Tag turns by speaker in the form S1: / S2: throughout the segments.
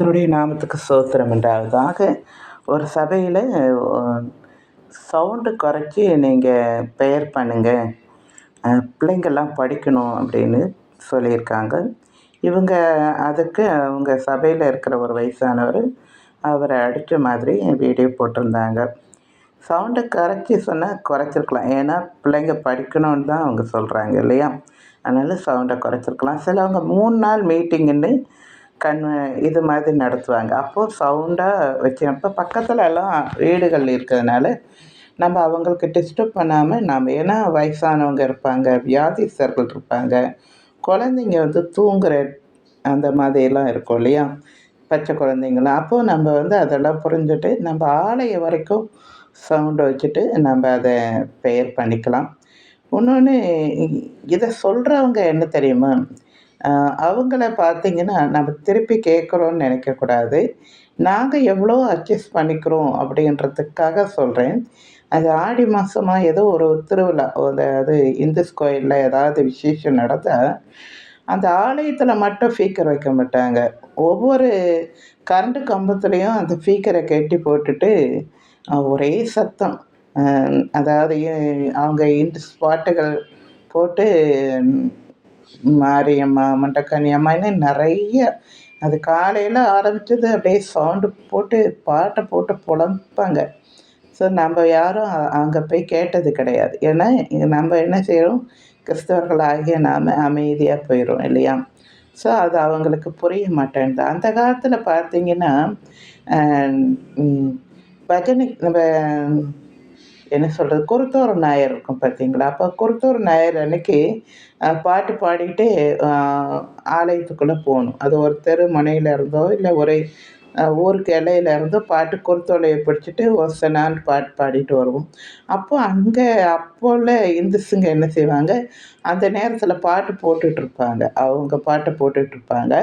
S1: கர்த்தருடைய நாமத்துக்கு ஸ்தோத்திரம் உண்டாவதாக. ஒரு சபையில சவுண்டு குறைச்சி நீங்கள் ப்ரேயர் பண்ணுங்க. பிள்ளைங்கள்லாம் படிக்கணும் அப்படின்னு சொல்லியிருக்காங்க. இவங்க அதுக்கு அவங்க சபையில இருக்கிற ஒரு வயசானவர் அவரை அடித்த மாதிரி வீடியோ போட்டிருந்தாங்க. சவுண்டை குறைச்சி சொன்னால் குறைச்சிருக்கலாம். ஏன்னா பிள்ளைங்க படிக்கணும்னு தான் அவங்க சொல்கிறாங்க இல்லையா? அதனால் சவுண்டை குறைச்சிருக்கலாம். சிலவங்க 3 நாள் மீட்டிங்குன்னு கண் இது மாதிரி நடத்துவாங்க. அப்போது சவுண்டாக வச்சப்போ பக்கத்துல எல்லாம் வீடுகள் இருக்கிறதுனால நம்ம அவங்களுக்கு டிஸ்டர்ப் பண்ணாமல் நம்ம ஏன்னா வயசானவங்க இருப்பாங்க, வியாதிஸ்தர்கள் இருப்பாங்க, குழந்தைங்க வந்து தூங்குற அந்த மாதிரிலாம் இருக்கும் இல்லையா? பச்சை குழந்தைங்கலாம். அப்போது நம்ம வந்து அதெல்லாம் புரிஞ்சுட்டு நம்ம ஆலயம் வரைக்கும் சவுண்டை வச்சுட்டு நம்ம அதை ப்ரேயர் பண்ணிக்கலாம். இன்னொன்று இதை சொல்கிறவங்க என்ன தெரியுமா? அவங்கள பார்த்தீங்கன்னா, நம்ம திருப்பி கேட்குறோன்னு நினைக்கக்கூடாது. நாங்க எவ்வளோ அட்ஜஸ்ட் பண்ணிக்கிறோம் அப்படின்றதுக்காக சொல்றேன். அது ஆடி மாசமா ஏதோ ஒரு திருவிழா, அதாவது இந்துஸ் கோயில்ல ஏதாவது விசேஷம் நடந்தா, அந்த ஆலயத்தில மட்டும் ஸ்பீக்கர் வைக்க மாட்டாங்க. ஒவ்வொரு கரண்ட் கம்பத்துலயும் அந்த ஸ்பீக்கர கட்டி போட்டுட்டு, ஒரே சத்தம். அ அதாவது அவங்க இந்துஸ் பாட்டுகள் போட்டு மாரியம்மா, மண்டக்கன்னியம்மான்னு நெறைய அது காலையில ஆரம்பிச்சது அப்படியே சவுண்டு போட்டு பாட்ட போட்டு பொழப்பாங்க. ஸோ நம்ம யாரும் அங்க போய் கேட்டது கிடையாது. ஏன்னா நம்ம என்ன செய்றோம், கிறிஸ்தவர்களாகிய நாம அமைதியா போயிர்றோம் இல்லையா? ஸோ அது அவங்களுக்கு புரிய மாட்டேன்து. அந்த காலத்தில பார்த்தீங்கன்னா, அ ம் பஜனை நம்ம என்ன சொல்றது? குருத்தோர ஞாயிறு இருக்கும் பார்த்தீங்களா? அப்போ குருத்தோர ஞாயிறு அன்னைக்கு பாட்டு பாடிட்டே அ ஆலயத்துக்குள்ள போணும். அது ஒரு தெரு முனையில இருந்தோ, இல்ல ஒரு ஊருக்கு எல்லையில இருந்தோ பாட்டு குருத்தோலைய பிடிச்சுட்டு ஒசனான்னு பாட்டு பாடிட்டு வருவோம். அப்போ அங்க அப்போ உள்ள இந்துஸுங்க என்ன செய்வாங்க, அந்த நேரத்தில பாட்டு போட்டுட்ருப்பாங்க. அவங்க பாட்ட போட்டுட்ருப்பாங்க.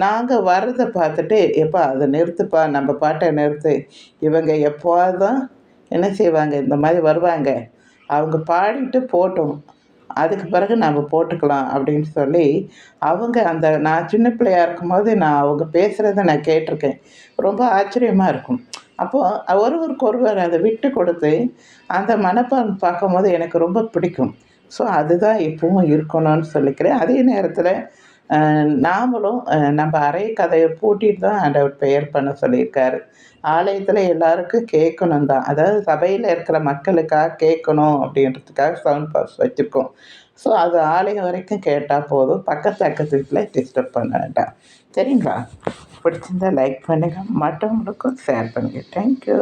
S1: நாங்க வர்றத பார்த்துட்டு, "எப்பா அத நிறுத்துப்பா, நம்ம பாட்ட நிறுத்து." இவங்க எப்பவாவது தான் என்ன செய்வாங்க, இந்த மாரி வருவாங்க. அவங்க பாடிட்டு போட்டும். அதுக்கு பிறகு நம்ம போட்டுக்கலாம் அப்படின்னு சொல்லி, அவங்க அந்த நான் சின்ன பிள்ளையா இருக்கும்போது நான் அவங்க பேசுறத நான் கேட்டுருக்கேன். ரொம்ப ஆச்சரியமா இருக்கும். அப்போ ஒருவருக்கொருவர் அத விட்டு கொடுத்து, அந்த மனப்பான்மை பார்க்கும்போது எனக்கு ரொம்ப பிடிக்கும். ஸோ அதுதான் இப்பவும் இருக்கணும்னு சொல்லிக்கிறேன். அதே நேரத்தில நாமளும் நம்ம அறை கதய பூட்டிட்டு தான் ஆண்டவர் ப்ரேயர் பண்ண சொல்லியிருக்காரு. ஆலயத்தில எல்லாருக்கும் கேட்கணும் தான். அதாவது சபையில இருக்கிற மக்களுக்காக கேட்கணும் அப்படின்றதுக்காக சவுண்ட் பாக்ஸ் வச்சிருக்கோம். ஸோ அது ஆலயம் வரைக்கும் கேட்டா போதும். பக்கத்து அக்கத்து வீட்ல டிஸ்டர்ப் பண்ண வேண்டாம். சரிங்களா? பிடிச்சிருந்தா லைக் பண்ணுங்க. மற்றவங்களுக்கும் ஷேர் பண்ணுங்க. Thank you.